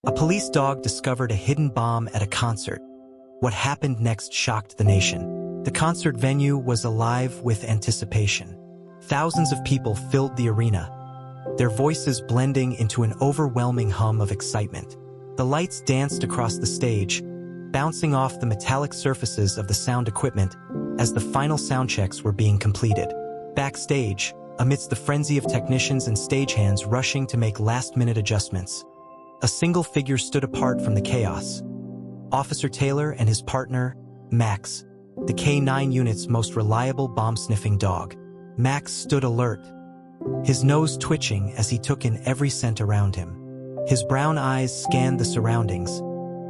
A police dog discovered a hidden bomb at a concert. What happened next shocked the nation. The concert venue was alive with anticipation. Thousands of people filled the arena, their voices blending into an overwhelming hum of excitement. The lights danced across the stage, bouncing off the metallic surfaces of the sound equipment as the final sound checks were being completed. Backstage, amidst the frenzy of technicians and stagehands rushing to make last-minute adjustments, a single figure stood apart from the chaos. Officer Taylor and his partner, Max, the K9 unit's most reliable bomb-sniffing dog. Max stood alert, his nose twitching as he took in every scent around him. His brown eyes scanned the surroundings,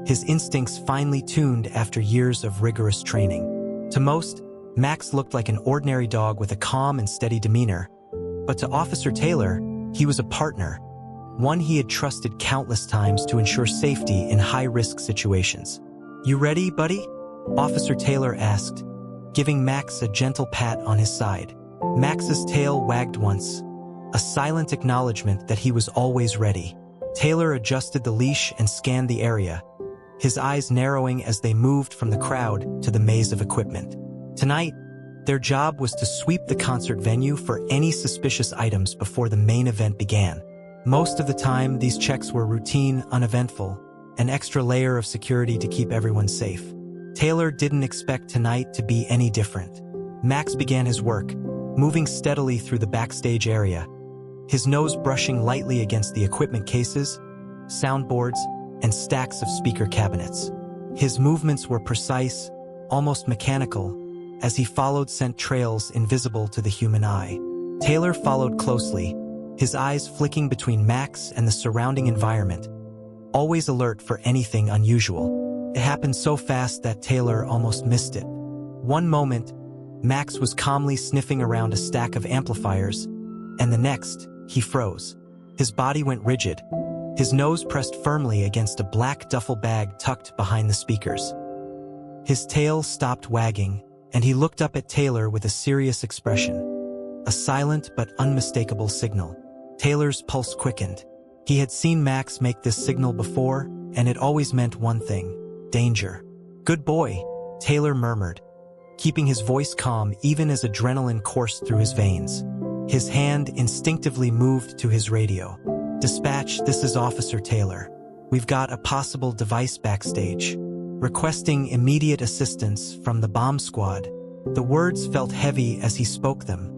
his instincts finely tuned after years of rigorous training. To most, Max looked like an ordinary dog with a calm and steady demeanor, but to Officer Taylor, he was a partner, one he had trusted countless times to ensure safety in high-risk situations. "You ready, buddy?" Officer Taylor asked, giving Max a gentle pat on his side. Max's tail wagged once, a silent acknowledgement that he was always ready. Taylor adjusted the leash and scanned the area, his eyes narrowing as they moved from the crowd to the maze of equipment. Tonight, their job was to sweep the concert venue for any suspicious items before the main event began. Most of the time, these checks were routine, uneventful, an extra layer of security to keep everyone safe. Taylor didn't expect tonight to be any different. Max began his work, moving steadily through the backstage area, his nose brushing lightly against the equipment cases, soundboards, and stacks of speaker cabinets. His movements were precise, almost mechanical, as he followed scent trails invisible to the human eye. Taylor followed closely, his eyes flicking between Max and the surrounding environment, always alert for anything unusual. It happened so fast that Taylor almost missed it. One moment, Max was calmly sniffing around a stack of amplifiers, and the next, he froze. His body went rigid, his nose pressed firmly against a black duffel bag tucked behind the speakers. His tail stopped wagging, and he looked up at Taylor with a serious expression, a silent but unmistakable signal. Taylor's pulse quickened. He had seen Max make this signal before, and it always meant one thing: danger. "Good boy," Taylor murmured, keeping his voice calm even as adrenaline coursed through his veins. His hand instinctively moved to his radio. "Dispatch, this is Officer Taylor. We've got a possible device backstage, requesting immediate assistance from the bomb squad." The words felt heavy as he spoke them,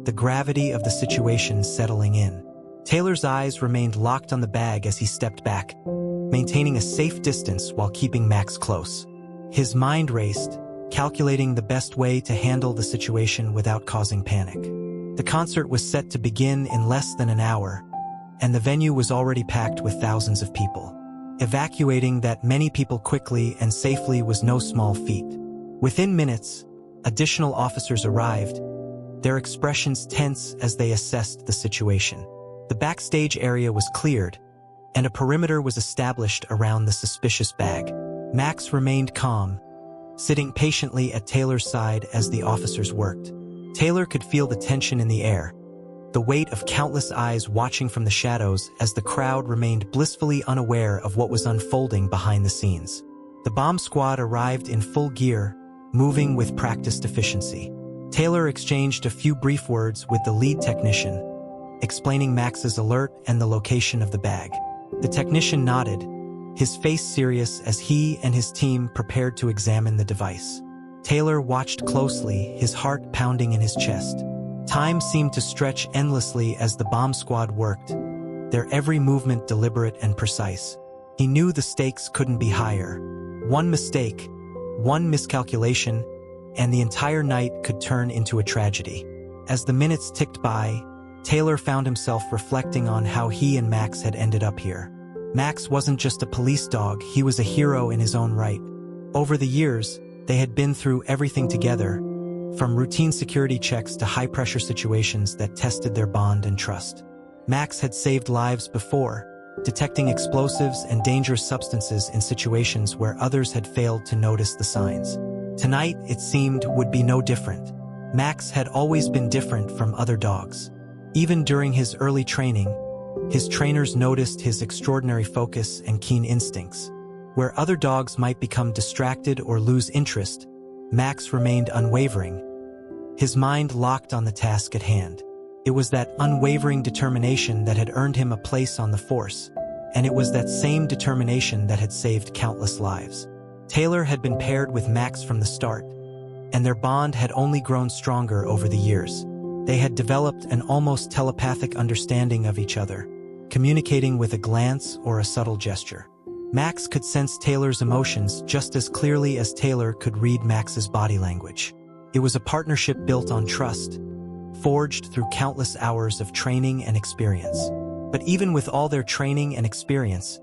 the gravity of the situation settling in. Taylor's eyes remained locked on the bag as he stepped back, maintaining a safe distance while keeping Max close. His mind raced, calculating the best way to handle the situation without causing panic. The concert was set to begin in less than an hour, and the venue was already packed with thousands of people. Evacuating that many people quickly and safely was no small feat. Within minutes, additional officers arrived, their expressions tense as they assessed the situation. The backstage area was cleared, and a perimeter was established around the suspicious bag. Max remained calm, sitting patiently at Taylor's side as the officers worked. Taylor could feel the tension in the air, the weight of countless eyes watching from the shadows as the crowd remained blissfully unaware of what was unfolding behind the scenes. The bomb squad arrived in full gear, moving with practiced efficiency. Taylor exchanged a few brief words with the lead technician, explaining Max's alert and the location of the bag. The technician nodded, his face serious as he and his team prepared to examine the device. Taylor watched closely, his heart pounding in his chest. Time seemed to stretch endlessly as the bomb squad worked, their every movement deliberate and precise. He knew the stakes couldn't be higher. One mistake, one miscalculation, and the entire night could turn into a tragedy. As the minutes ticked by, Taylor found himself reflecting on how he and Max had ended up here. Max wasn't just a police dog, he was a hero in his own right. Over the years, they had been through everything together, from routine security checks to high-pressure situations that tested their bond and trust. Max had saved lives before, detecting explosives and dangerous substances in situations where others had failed to notice the signs. Tonight, it seemed, would be no different. Max had always been different from other dogs. Even during his early training, His trainers noticed his extraordinary focus and keen instincts. Where other dogs might become distracted or lose interest, Max remained unwavering. His mind locked on the task at hand. It was that unwavering determination that had earned him a place on the force, and it was that same determination that had saved countless lives. Taylor had been paired with Max from the start, and their bond had only grown stronger over the years. They had developed an almost telepathic understanding of each other, communicating with a glance or a subtle gesture. Max could sense Taylor's emotions just as clearly as Taylor could read Max's body language. It was a partnership built on trust, forged through countless hours of training and experience. But even with all their training and experience,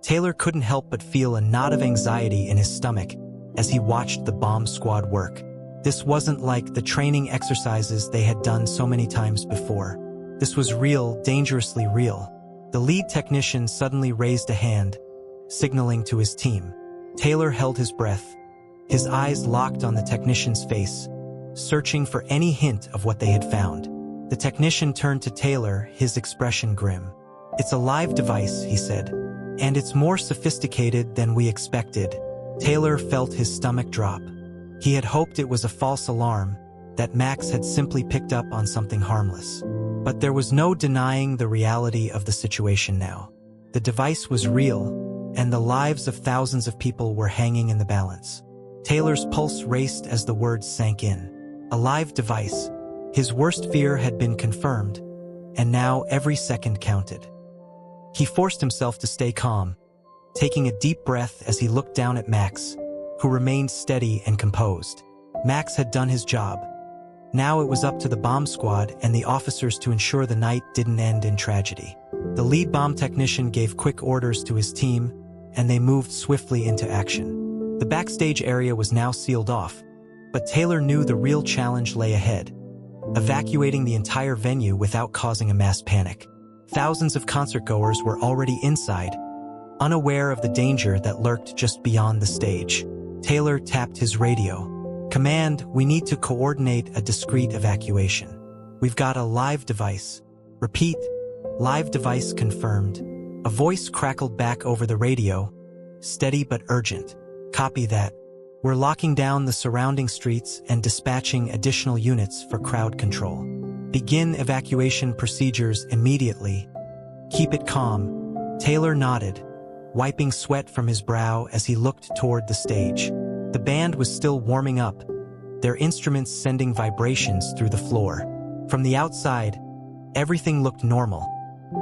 Taylor couldn't help but feel a knot of anxiety in his stomach as he watched the bomb squad work. This wasn't like the training exercises they had done so many times before. This was real, dangerously real. The lead technician suddenly raised a hand, signaling to his team. Taylor held his breath, his eyes locked on the technician's face, searching for any hint of what they had found. The technician turned to Taylor, his expression grim. "It's a live device," he said, "and it's more sophisticated than we expected." Taylor felt his stomach drop. He had hoped it was a false alarm, that Max had simply picked up on something harmless. But there was no denying the reality of the situation now. The device was real, and the lives of thousands of people were hanging in the balance. Taylor's pulse raced as the words sank in. A live device. His worst fear had been confirmed, and now every second counted. He forced himself to stay calm, taking a deep breath as he looked down at Max, who remained steady and composed. Max had done his job. Now it was up to the bomb squad and the officers to ensure the night didn't end in tragedy. The lead bomb technician gave quick orders to his team, and they moved swiftly into action. The backstage area was now sealed off, but Taylor knew the real challenge lay ahead: evacuating the entire venue without causing a mass panic. Thousands of concertgoers were already inside, unaware of the danger that lurked just beyond the stage. Taylor tapped his radio. "Command, we need to coordinate a discreet evacuation. We've got a live device." "Repeat, live device confirmed." A voice crackled back over the radio, steady but urgent. "Copy that. We're locking down the surrounding streets and dispatching additional units for crowd control. Begin evacuation procedures immediately. Keep it calm." Taylor nodded, wiping sweat from his brow as he looked toward the stage. The band was still warming up, their instruments sending vibrations through the floor. From the outside, everything looked normal.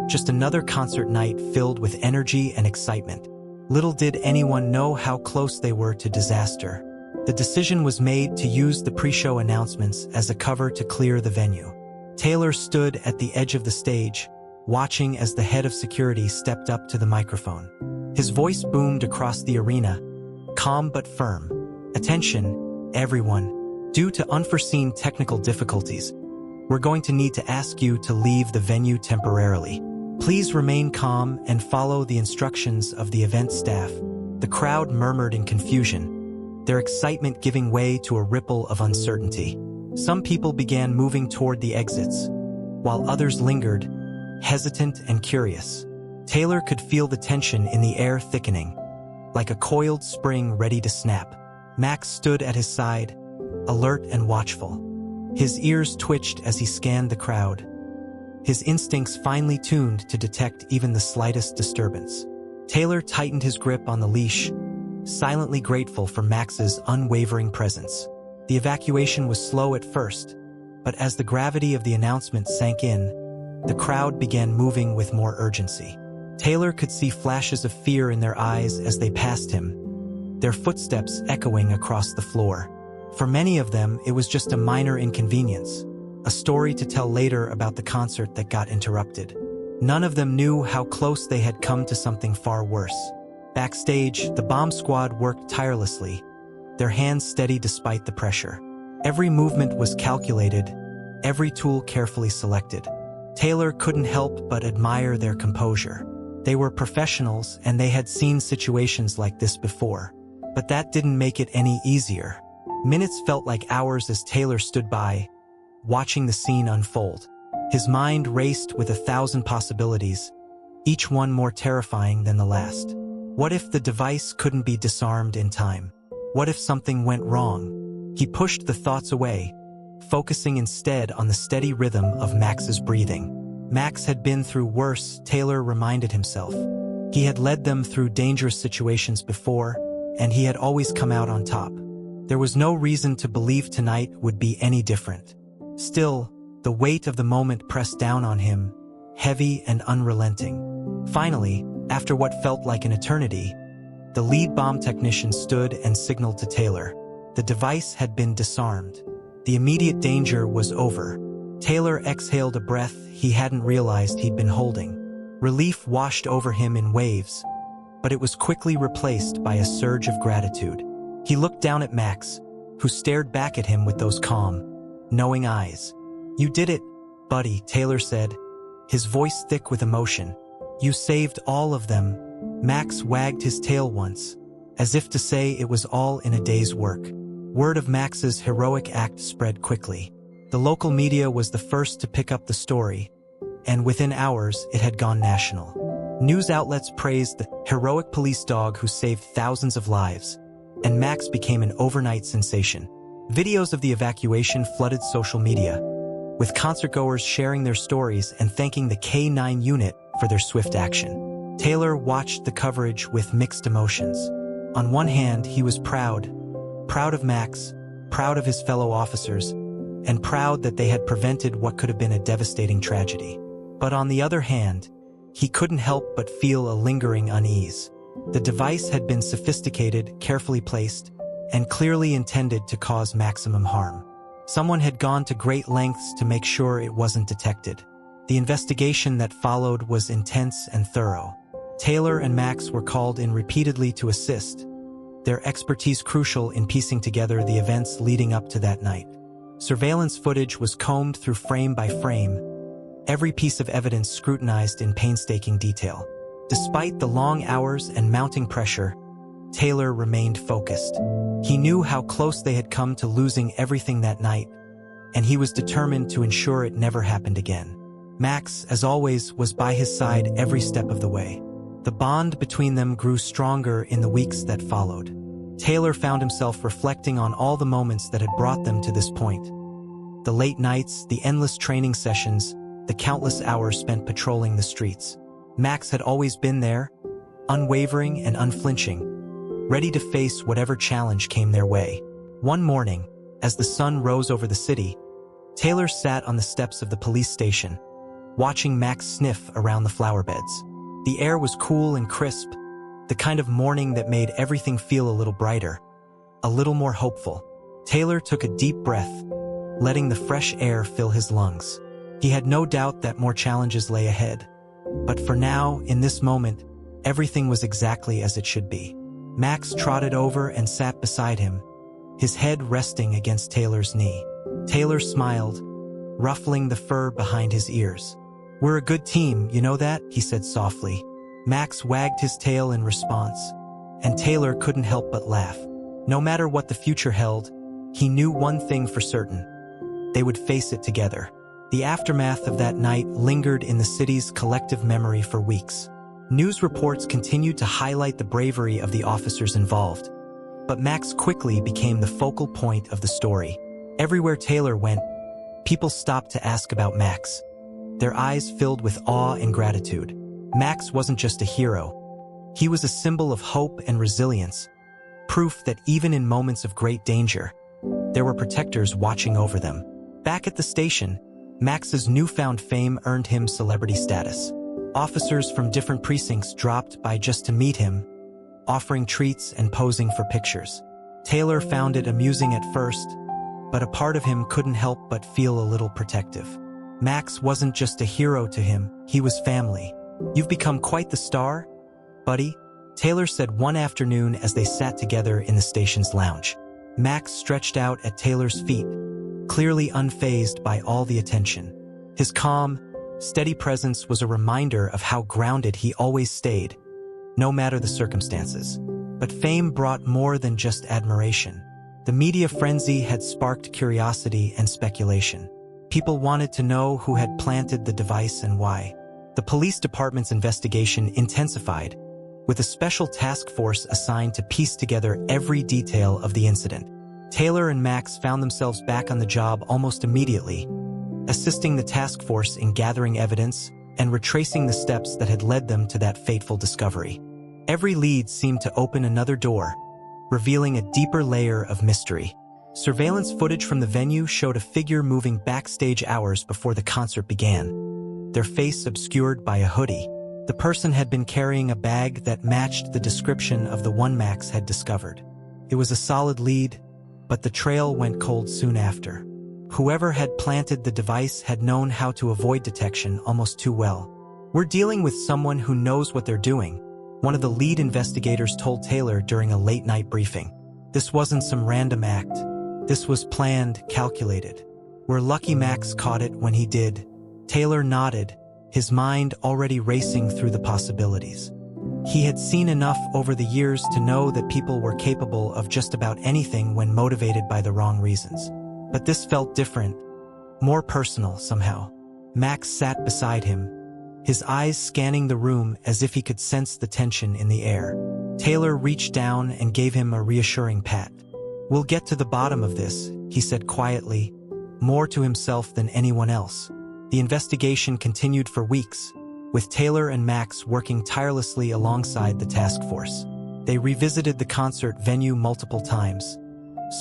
Just another concert night filled with energy and excitement. Little did anyone know how close they were to disaster. The decision was made to use the pre-show announcements as a cover to clear the venue. Taylor stood at the edge of the stage, watching as the head of security stepped up to the microphone. His voice boomed across the arena, calm but firm. "Attention, everyone. Due to unforeseen technical difficulties, we're going to need to ask you to leave the venue temporarily. Please remain calm and follow the instructions of the event staff." The crowd murmured in confusion, their excitement giving way to a ripple of uncertainty. Some people began moving toward the exits, while others lingered, hesitant and curious. Taylor could feel the tension in the air thickening, like a coiled spring ready to snap. Max stood at his side, alert and watchful. His ears twitched as he scanned the crowd, his instincts finely tuned to detect even the slightest disturbance. Taylor tightened his grip on the leash, silently grateful for Max's unwavering presence. The evacuation was slow at first, but as the gravity of the announcement sank in, the crowd began moving with more urgency. Taylor could see flashes of fear in their eyes as they passed him, their footsteps echoing across the floor. For many of them, it was just a minor inconvenience, a story to tell later about the concert that got interrupted. None of them knew how close they had come to something far worse. Backstage, the bomb squad worked tirelessly, their hands steady despite the pressure. Every movement was calculated, every tool carefully selected. Taylor couldn't help but admire their composure. They were professionals and they had seen situations like this before. But that didn't make it any easier. Minutes felt like hours as Taylor stood by, watching the scene unfold. His mind raced with 1,000 possibilities, each one more terrifying than the last. What if the device couldn't be disarmed in time? What if something went wrong? He pushed the thoughts away, focusing instead on the steady rhythm of Max's breathing. Max had been through worse, Taylor reminded himself. He had led them through dangerous situations before, and he had always come out on top. There was no reason to believe tonight would be any different. Still, the weight of the moment pressed down on him, heavy and unrelenting. Finally, after what felt like an eternity, the lead bomb technician stood and signaled to Taylor. The device had been disarmed. The immediate danger was over. Taylor exhaled a breath he hadn't realized he'd been holding. Relief washed over him in waves, but it was quickly replaced by a surge of gratitude. He looked down at Max, who stared back at him with those calm, knowing eyes. "You did it, buddy," Taylor said, his voice thick with emotion. "You saved all of them." Max wagged his tail once, as if to say it was all in a day's work. Word of Max's heroic act spread quickly. The local media was the first to pick up the story, and within hours it had gone national. News outlets praised the heroic police dog who saved thousands of lives, and Max became an overnight sensation. Videos of the evacuation flooded social media, with concertgoers sharing their stories and thanking the K-9 unit for their swift action. Taylor watched the coverage with mixed emotions. On one hand, he was proud of Max, proud of his fellow officers, and proud that they had prevented what could have been a devastating tragedy. But on the other hand, he couldn't help but feel a lingering unease. The device had been sophisticated, carefully placed, and clearly intended to cause maximum harm. Someone had gone to great lengths to make sure it wasn't detected. The investigation that followed was intense and thorough. Taylor and Max were called in repeatedly to assist, their expertise crucial in piecing together the events leading up to that night. Surveillance footage was combed through frame by frame, every piece of evidence scrutinized in painstaking detail. Despite the long hours and mounting pressure, Taylor remained focused. He knew how close they had come to losing everything that night, and he was determined to ensure it never happened again. Max, as always, was by his side every step of the way. The bond between them grew stronger in the weeks that followed. Taylor found himself reflecting on all the moments that had brought them to this point. The late nights, the endless training sessions, the countless hours spent patrolling the streets. Max had always been there, unwavering and unflinching, ready to face whatever challenge came their way. One morning, as the sun rose over the city, Taylor sat on the steps of the police station, watching Max sniff around the flower beds. The air was cool and crisp, the kind of morning that made everything feel a little brighter, a little more hopeful. Taylor took a deep breath, letting the fresh air fill his lungs. He had no doubt that more challenges lay ahead. But for now, in this moment, everything was exactly as it should be. Max trotted over and sat beside him, his head resting against Taylor's knee. Taylor smiled, ruffling the fur behind his ears. "We're a good team, you know that?" he said softly. Max wagged his tail in response, and Taylor couldn't help but laugh. No matter what the future held, he knew one thing for certain: they would face it together. The aftermath of that night lingered in the city's collective memory for weeks. News reports continued to highlight the bravery of the officers involved, but Max quickly became the focal point of the story. Everywhere Taylor went, people stopped to ask about Max, their eyes filled with awe and gratitude. Max wasn't just a hero. He was a symbol of hope and resilience, proof that even in moments of great danger, there were protectors watching over them. Back at the station, Max's newfound fame earned him celebrity status. Officers from different precincts dropped by just to meet him, offering treats and posing for pictures. Taylor found it amusing at first, but a part of him couldn't help but feel a little protective. Max wasn't just a hero to him, he was family. "You've become quite the star, buddy," Taylor said one afternoon as they sat together in the station's lounge. Max stretched out at Taylor's feet, clearly unfazed by all the attention. His calm, steady presence was a reminder of how grounded he always stayed, no matter the circumstances. But fame brought more than just admiration. The media frenzy had sparked curiosity and speculation. People wanted to know who had planted the device and why. The police department's investigation intensified, with a special task force assigned to piece together every detail of the incident. Taylor and Max found themselves back on the job almost immediately, assisting the task force in gathering evidence and retracing the steps that had led them to that fateful discovery. Every lead seemed to open another door, revealing a deeper layer of mystery. Surveillance footage from the venue showed a figure moving backstage hours before the concert began, their face obscured by a hoodie. The person had been carrying a bag that matched the description of the one Max had discovered. It was a solid lead, but the trail went cold soon after. Whoever had planted the device had known how to avoid detection almost too well. "We're dealing with someone who knows what they're doing," one of the lead investigators told Taylor during a late-night briefing. "This wasn't some random act. This was planned, calculated. We're lucky Max caught it when he did." Taylor nodded, his mind already racing through the possibilities. He had seen enough over the years to know that people were capable of just about anything when motivated by the wrong reasons. But this felt different, more personal somehow. Max sat beside him, his eyes scanning the room as if he could sense the tension in the air. Taylor reached down and gave him a reassuring pat. "We'll get to the bottom of this," he said quietly, more to himself than anyone else. The investigation continued for weeks, with Taylor and Max working tirelessly alongside the task force. They revisited the concert venue multiple times,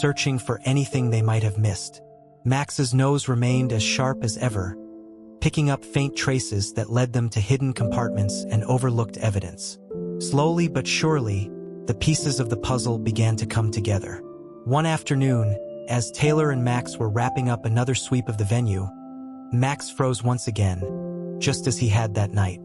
searching for anything they might have missed. Max's nose remained as sharp as ever, picking up faint traces that led them to hidden compartments and overlooked evidence. Slowly but surely, the pieces of the puzzle began to come together. One afternoon, as Taylor and Max were wrapping up another sweep of the venue, Max froze once again, just as he had that night.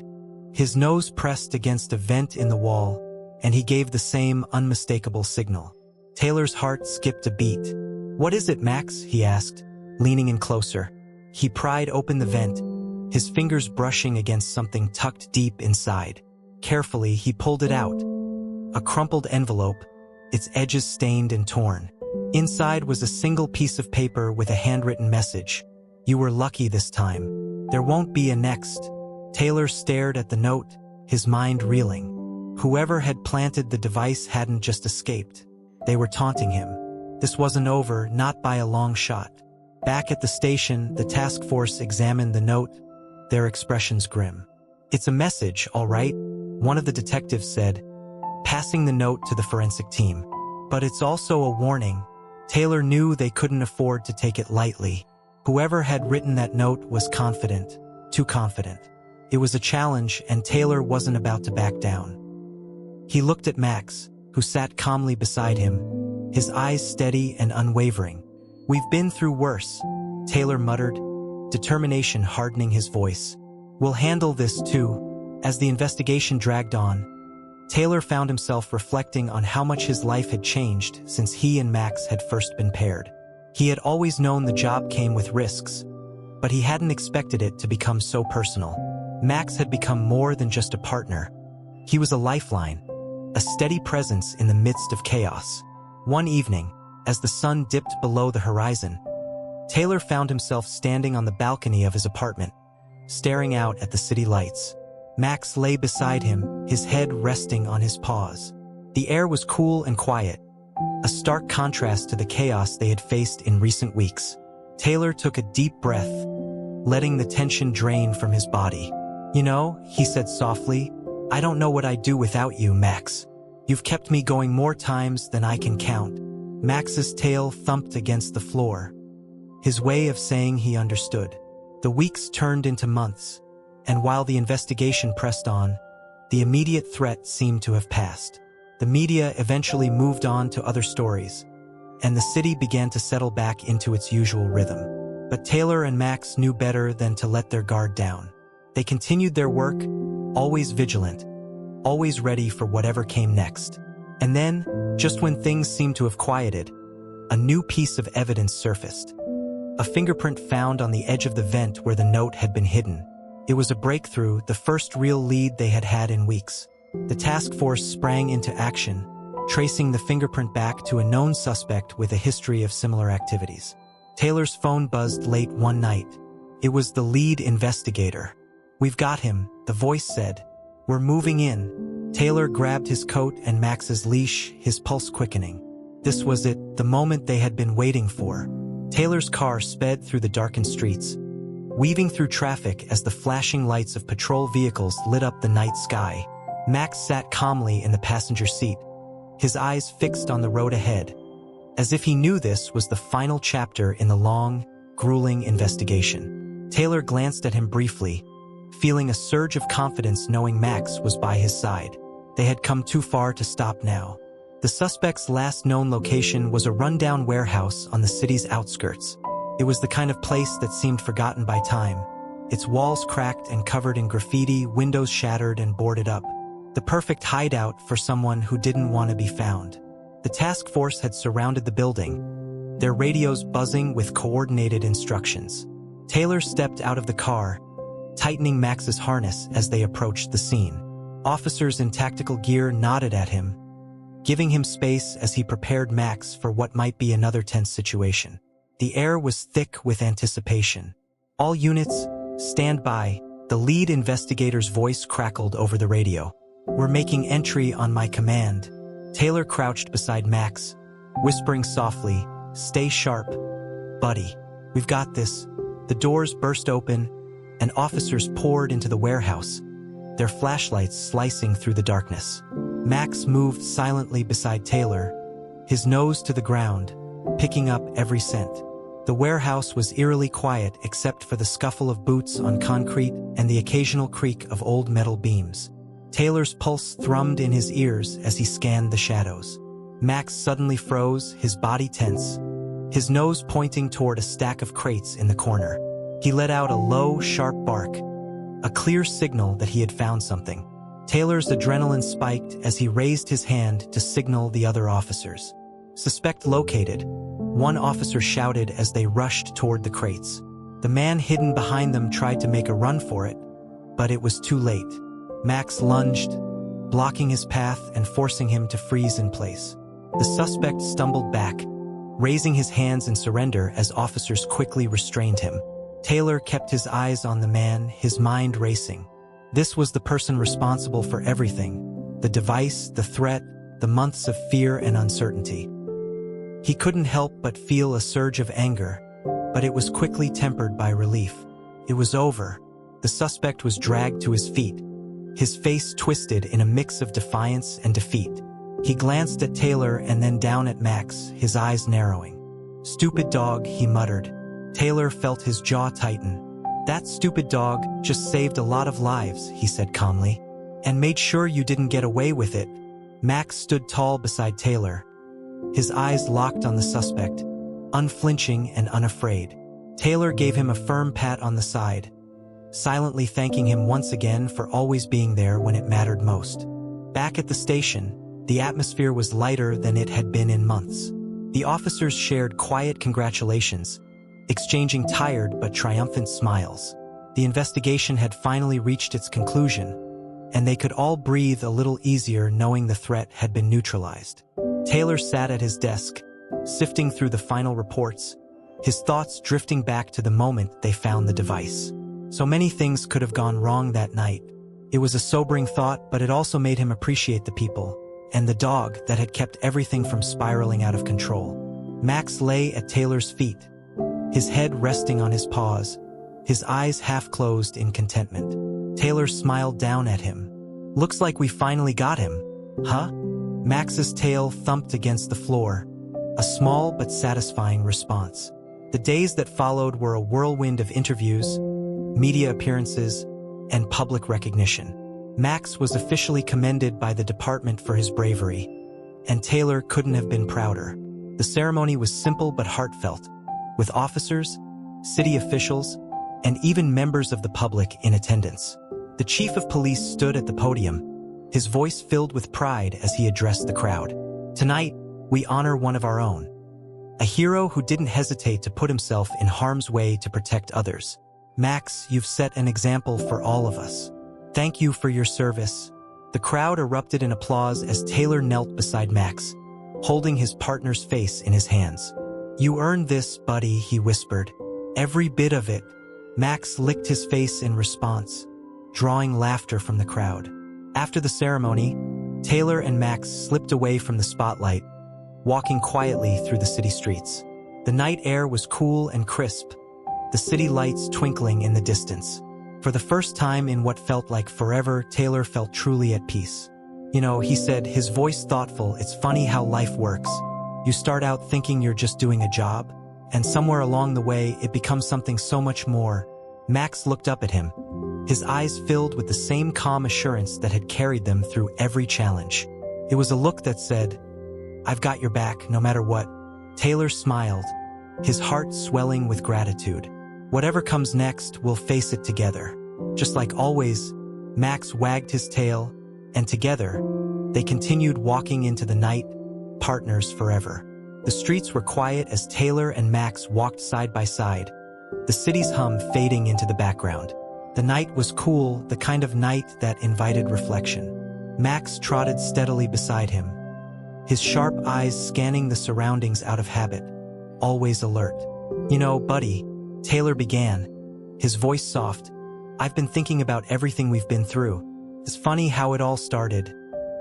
His nose pressed against a vent in the wall, and he gave the same unmistakable signal. Taylor's heart skipped a beat. "What is it, Max?" he asked, leaning in closer. He pried open the vent, his fingers brushing against something tucked deep inside. Carefully, he pulled it out. A crumpled envelope, its edges stained and torn. Inside was a single piece of paper with a handwritten message. "You were lucky this time. There won't be a next." Taylor stared at the note, his mind reeling. Whoever had planted the device hadn't just escaped. They were taunting him. This wasn't over, not by a long shot. Back at the station, the task force examined the note, their expressions grim. "It's a message, all right," one of the detectives said, passing the note to the forensic team. "But it's also a warning." Taylor knew they couldn't afford to take it lightly. Whoever had written that note was confident, too confident. It was a challenge, and Taylor wasn't about to back down. He looked at Max, who sat calmly beside him, his eyes steady and unwavering. "We've been through worse," Taylor muttered, determination hardening his voice. "We'll handle this too." As the investigation dragged on, Taylor found himself reflecting on how much his life had changed since he and Max had first been paired. He had always known the job came with risks, but he hadn't expected it to become so personal. Max had become more than just a partner. He was a lifeline, a steady presence in the midst of chaos. One evening, as the sun dipped below the horizon, Taylor found himself standing on the balcony of his apartment, staring out at the city lights. Max lay beside him, his head resting on his paws. The air was cool and quiet, a stark contrast to the chaos they had faced in recent weeks. Taylor took a deep breath, letting the tension drain from his body. "You know," he said softly, "I don't know what I'd do without you, Max. You've kept me going more times than I can count." Max's tail thumped against the floor, his way of saying he understood. The weeks turned into months, and while the investigation pressed on, the immediate threat seemed to have passed. The media eventually moved on to other stories, and the city began to settle back into its usual rhythm. But Taylor and Max knew better than to let their guard down. They continued their work, always vigilant, always ready for whatever came next. And then, just when things seemed to have quieted, a new piece of evidence surfaced. A fingerprint found on the edge of the vent where the note had been hidden. It was a breakthrough, the first real lead they had had in weeks. The task force sprang into action, tracing the fingerprint back to a known suspect with a history of similar activities. Taylor's phone buzzed late one night. It was the lead investigator. "We've got him," the voice said. "We're moving in." Taylor grabbed his coat and Max's leash, his pulse quickening. This was it, the moment they had been waiting for. Taylor's car sped through the darkened streets, weaving through traffic as the flashing lights of patrol vehicles lit up the night sky. Max sat calmly in the passenger seat, his eyes fixed on the road ahead, as if he knew this was the final chapter in the long, grueling investigation. Taylor glanced at him briefly, feeling a surge of confidence knowing Max was by his side. They had come too far to stop now. The suspect's last known location was a rundown warehouse on the city's outskirts. It was the kind of place that seemed forgotten by time, its walls cracked and covered in graffiti, windows shattered and boarded up. The perfect hideout for someone who didn't want to be found. The task force had surrounded the building, their radios buzzing with coordinated instructions. Taylor stepped out of the car, tightening Max's harness as they approached the scene. Officers in tactical gear nodded at him, giving him space as he prepared Max for what might be another tense situation. The air was thick with anticipation. "All units, stand by," the lead investigator's voice crackled over the radio. "We're making entry on my command." Taylor crouched beside Max, whispering softly, "Stay sharp, buddy. We've got this." The doors burst open, and officers poured into the warehouse, their flashlights slicing through the darkness. Max moved silently beside Taylor, his nose to the ground, picking up every scent. The warehouse was eerily quiet except for the scuffle of boots on concrete and the occasional creak of old metal beams. Taylor's pulse thrummed in his ears as he scanned the shadows. Max suddenly froze, his body tense, his nose pointing toward a stack of crates in the corner. He let out a low, sharp bark, a clear signal that he had found something. Taylor's adrenaline spiked as he raised his hand to signal the other officers. "Suspect located," one officer shouted as they rushed toward the crates. The man hidden behind them tried to make a run for it, but it was too late. Max lunged, blocking his path and forcing him to freeze in place. The suspect stumbled back, raising his hands in surrender as officers quickly restrained him. Taylor kept his eyes on the man, his mind racing. This was the person responsible for everything: the device, the threat, the months of fear and uncertainty. He couldn't help but feel a surge of anger, but it was quickly tempered by relief. It was over. The suspect was dragged to his feet, his face twisted in a mix of defiance and defeat. He glanced at Taylor and then down at Max, his eyes narrowing. "Stupid dog," he muttered. Taylor felt his jaw tighten. "That stupid dog just saved a lot of lives," he said calmly, "and made sure you didn't get away with it." Max stood tall beside Taylor, his eyes locked on the suspect, unflinching and unafraid. Taylor gave him a firm pat on the side, silently thanking him once again for always being there when it mattered most. Back at the station, the atmosphere was lighter than it had been in months. The officers shared quiet congratulations, exchanging tired but triumphant smiles. The investigation had finally reached its conclusion, and they could all breathe a little easier knowing the threat had been neutralized. Taylor sat at his desk, sifting through the final reports, his thoughts drifting back to the moment they found the device. So many things could have gone wrong that night. It was a sobering thought, but it also made him appreciate the people and the dog that had kept everything from spiraling out of control. Max lay at Taylor's feet, his head resting on his paws, his eyes half closed in contentment. Taylor smiled down at him. "Looks like we finally got him, huh?" Max's tail thumped against the floor, a small but satisfying response. The days that followed were a whirlwind of interviews, media appearances, and public recognition. Max was officially commended by the department for his bravery, and Taylor couldn't have been prouder. The ceremony was simple but heartfelt, with officers, city officials, and even members of the public in attendance. The chief of police stood at the podium, his voice filled with pride as he addressed the crowd. "Tonight, we honor one of our own, a hero who didn't hesitate to put himself in harm's way to protect others. Max, you've set an example for all of us. Thank you for your service." The crowd erupted in applause as Taylor knelt beside Max, holding his partner's face in his hands. "You earned this, buddy," he whispered. "Every bit of it." Max licked his face in response, drawing laughter from the crowd. After the ceremony, Taylor and Max slipped away from the spotlight, walking quietly through the city streets. The night air was cool and crisp, the city lights twinkling in the distance. For the first time in what felt like forever, Taylor felt truly at peace. "You know," he said, his voice thoughtful, "it's funny how life works. You start out thinking you're just doing a job, and somewhere along the way it becomes something so much more." Max looked up at him, his eyes filled with the same calm assurance that had carried them through every challenge. It was a look that said, "I've got your back, no matter what." Taylor smiled, his heart swelling with gratitude. "Whatever comes next, we'll face it together." Just like always, Max wagged his tail, and together, they continued walking into the night, partners forever. The streets were quiet as Taylor and Max walked side by side, the city's hum fading into the background. The night was cool, the kind of night that invited reflection. Max trotted steadily beside him, his sharp eyes scanning the surroundings out of habit, always alert. "You know, buddy," Taylor began, his voice soft, "I've been thinking about everything we've been through. It's funny how it all started,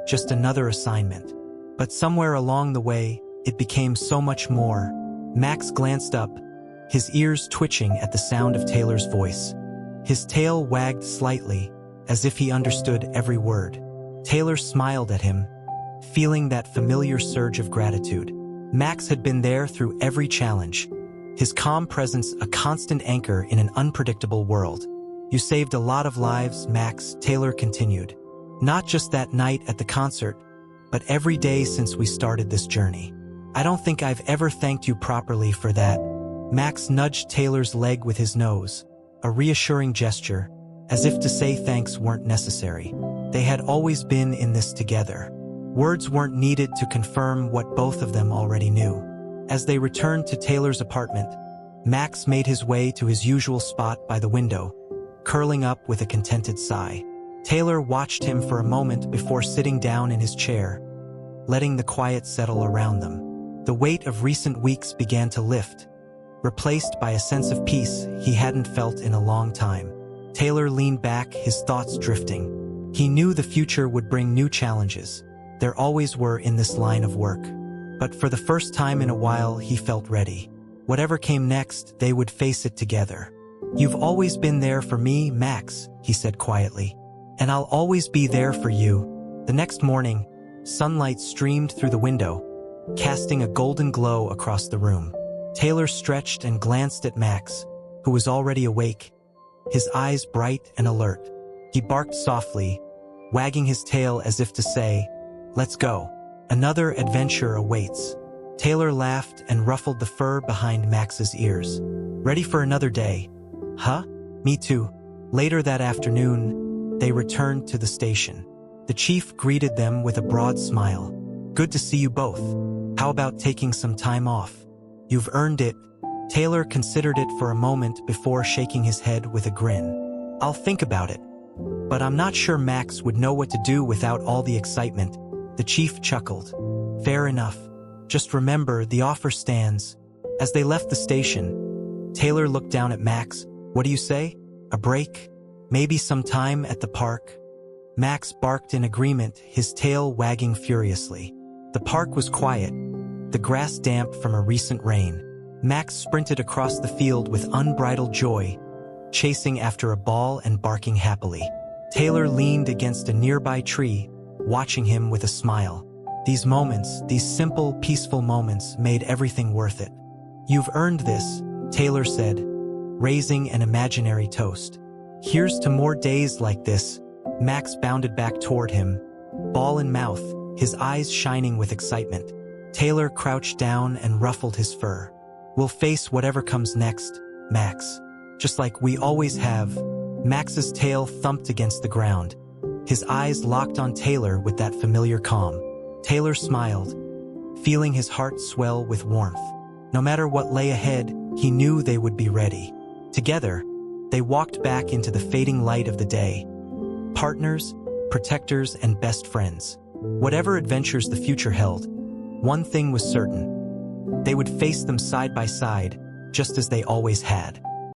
just another assignment. But somewhere along the way, it became so much more." Max glanced up, his ears twitching at the sound of Taylor's voice. His tail wagged slightly, as if he understood every word. Taylor smiled at him, feeling that familiar surge of gratitude. Max had been there through every challenge, his calm presence a constant anchor in an unpredictable world. "You saved a lot of lives, Max," Taylor continued. "Not just that night at the concert, but every day since we started this journey. I don't think I've ever thanked you properly for that." Max nudged Taylor's leg with his nose, a reassuring gesture, as if to say thanks weren't necessary. They had always been in this together. Words weren't needed to confirm what both of them already knew. As they returned to Taylor's apartment, Max made his way to his usual spot by the window, curling up with a contented sigh. Taylor watched him for a moment before sitting down in his chair, letting the quiet settle around them. The weight of recent weeks began to lift, replaced by a sense of peace he hadn't felt in a long time. Taylor leaned back, his thoughts drifting. He knew the future would bring new challenges. There always were in this line of work. But for the first time in a while, he felt ready. Whatever came next, they would face it together. "You've always been there for me, Max," he said quietly. "And I'll always be there for you." The next morning, sunlight streamed through the window, casting a golden glow across the room. Taylor stretched and glanced at Max, who was already awake, his eyes bright and alert. He barked softly, wagging his tail as if to say, "Let's go. Another adventure awaits." Taylor laughed and ruffled the fur behind Max's ears. "Ready for another day?" "Huh? Me too." Later that afternoon, they returned to the station. The chief greeted them with a broad smile. "Good to see you both. How about taking some time off? You've earned it." Taylor considered it for a moment before shaking his head with a grin. "I'll think about it. But I'm not sure Max would know what to do without all the excitement." The chief chuckled. "Fair enough. Just remember, the offer stands." As they left the station, Taylor looked down at Max. "What do you say? A break? Maybe some time at the park?" Max barked in agreement, his tail wagging furiously. The park was quiet, the grass damp from a recent rain. Max sprinted across the field with unbridled joy, chasing after a ball and barking happily. Taylor leaned against a nearby tree, watching him with a smile. These moments, these simple, peaceful moments, made everything worth it. "You've earned this," Taylor said, raising an imaginary toast. "Here's to more days like this." Max bounded back toward him, ball in mouth, his eyes shining with excitement. Taylor crouched down and ruffled his fur. "We'll face whatever comes next, Max. Just like we always have." Max's tail thumped against the ground, his eyes locked on Taylor with that familiar calm. Taylor smiled, feeling his heart swell with warmth. No matter what lay ahead, he knew they would be ready. Together, they walked back into the fading light of the day. Partners, protectors, and best friends. Whatever adventures the future held, one thing was certain: They would face them side by side, just as they always had.